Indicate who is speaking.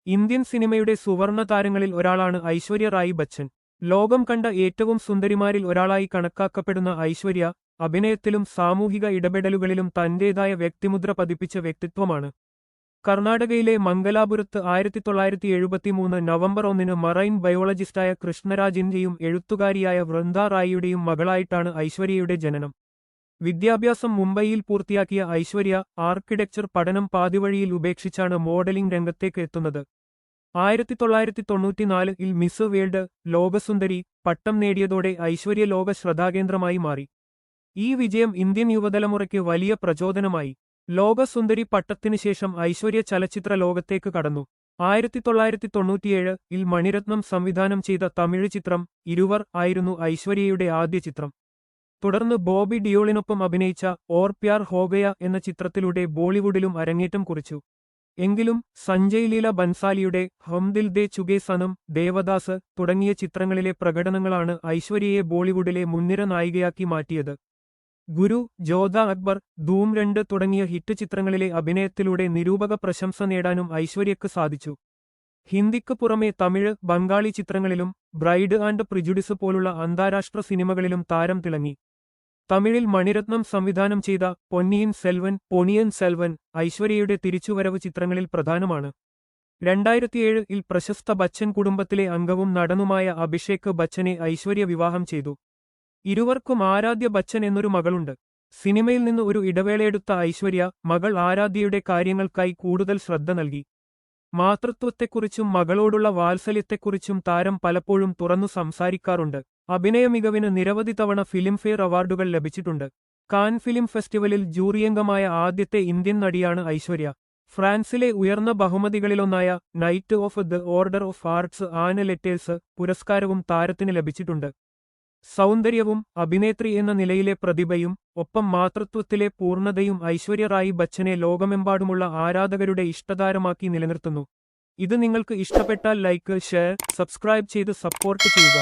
Speaker 1: Indian സിനിമയുടെ സുവർണ താരങ്ങളിൽ ഒരാളാണ് ഐശ്വര്യ റായി ബച്ചൻ. ലോകം കണ്ട ഏറ്റവും സുന്ദരിമാരിൽ ഒരാളായി കണക്കാക്കപ്പെടുന്ന ഐശ്വര്യ, അഭിനയത്തിലും സാമൂഹിക ഇടപെടലുകളിലും തന്റേതായ വ്യക്തിമുദ്ര പതിപ്പിച്ച വ്യക്തിത്വമാണ്. കർണാടകയിലെ മംഗലാപുരത്ത് 1973 നവംബർ 1 മറൈൻ ബയോളജിസ്റ്റായ കൃഷ്ണരാജിന്റെയും എഴുത്തുകാരിയായ വൃന്ദ റായിയുടെയും മകളായിട്ടാണ് ഐശ്വര്യയുടെ ജനനം. വിദ്യാഭ്യാസം മുംബൈയിൽ പൂർത്തിയാക്കിയ ഐശ്വര്യ ആർക്കിടെക്ചർ പഠനം പാതിവഴിയിൽ ഉപേക്ഷിച്ചാണ് മോഡലിംഗ് രംഗത്തേക്ക് എത്തുന്നത്. 1994 മിസ് വേൾഡ് ലോകസുന്ദരി പട്ടം നേടിയതോടെ ഐശ്വര്യ ലോക ശ്രദ്ധാകേന്ദ്രമായി മാറി. ഈ വിജയം ഇന്ത്യൻ യുവതലമുറയ്ക്ക് വലിയ പ്രചോദനമായി. ലോകസുന്ദരി പട്ടത്തിനു ശേഷം ഐശ്വര്യ ചലച്ചിത്ര ലോകത്തേക്ക് കടന്നു. 1997 മണിരത്നം സംവിധാനം ചെയ്ത തമിഴ് ചിത്രം ഇരുവർ ആയിരുന്നു ഐശ്വര്യയുടെ ആദ്യ ചിത്രം. തുടർന്ന് ബോബി ഡിയോളിനൊപ്പം അഭിനയിച്ച ഓർ പ്യാർ ഹോഗയ എന്ന ചിത്രത്തിലൂടെ ബോളിവുഡിലും അരങ്ങേറ്റം കുറിച്ചു. എങ്കിലും സഞ്ജയ് ലീല ബൻസാലിയുടെ ഹം ദിൽ ദേ ചുകെ സനം, ദേവദാസ് തുടങ്ങിയ ചിത്രങ്ങളിലെ പ്രകടനങ്ങളാണ് ഐശ്വര്യയെ ബോളിവുഡിലെ മുൻനിര നായികയാക്കി മാറ്റിയത്. ഗുരു, ജോധ അക്ബർ, ധൂം 2 തുടങ്ങിയ ഹിറ്റ് ചിത്രങ്ങളിലെ അഭിനയത്തിലൂടെ നിരൂപക പ്രശംസ നേടാനും ഐശ്വര്യയ്ക്ക് സാധിച്ചു. ഹിന്ദിക്ക് പുറമെ തമിഴ്, ബംഗാളി ചിത്രങ്ങളിലും ബ്രൈഡ് ആൻഡ് പ്രിജുഡിസ് പോലുള്ള അന്താരാഷ്ട്ര സിനിമകളിലും താരം തിളങ്ങി. തമിഴിൽ മണിരത്നം സംവിധാനം ചെയ്ത പൊന്നിയിൻ സെൽവൻ ഐശ്വര്യയുടെ തിരിച്ചുവരവ് ചിത്രങ്ങളിൽ പ്രധാനമാണ്. 2007 പ്രശസ്ത ബച്ചൻ കുടുംബത്തിലെ അംഗവും നടനുമായ അഭിഷേക് ബച്ചനെ ഐശ്വര്യ വിവാഹം ചെയ്തു. ഇരുവർക്കും ആരാധ്യ ബച്ചൻ എന്നൊരു മകളുണ്ട്. സിനിമയിൽ നിന്ന് ഒരു ഇടവേളയെടുത്ത ഐശ്വര്യ മകൾ ആരാധ്യയുടെ കാര്യങ്ങൾക്കായി കൂടുതൽ ശ്രദ്ധ നൽകി. മാതൃത്വത്തെക്കുറിച്ചും മകളോടുള്ള വാത്സല്യത്തെക്കുറിച്ചും താരം പലപ്പോഴും തുറന്നു സംസാരിക്കാറുണ്ട്. അഭിനയ മികവിന് നിരവധി തവണ ഫിലിംഫെയർ അവാർഡുകൾ ലഭിച്ചിട്ടുണ്ട്. കാൻ ഫിലിം ഫെസ്റ്റിവലിൽ ജൂറിയംഗമായ ആദ്യത്തെ ഇന്ത്യൻ നടിയാണ് ഐശ്വര്യ. ഫ്രാൻസിലെ ഉയർന്ന ബഹുമതികളിലൊന്നായ knight of the order of arts and letters പുരസ്കാരവും താരത്തിന് ലഭിച്ചിട്ടുണ്ട്. സൗന്ദര്യവും അഭിനേത്രി എന്ന നിലയിലെ പ്രതിഭയും ഒപ്പം മാതൃത്വത്തിലെ പൂർണ്ണതയും ഐശ്വര്യ റായി ബച്ചനെ ലോകമെമ്പാടുമുള്ള ആരാധകരുടെ ഇഷ്ടതാരമാക്കി നിലനിർത്തുന്നു. ഇത് നിങ്ങൾക്ക് ഇഷ്ടപ്പെട്ടാൽ ലൈക്ക്, ഷെയർ, സബ്സ്ക്രൈബ് ചെയ്ത് സപ്പോർട്ട് ചെയ്യുക.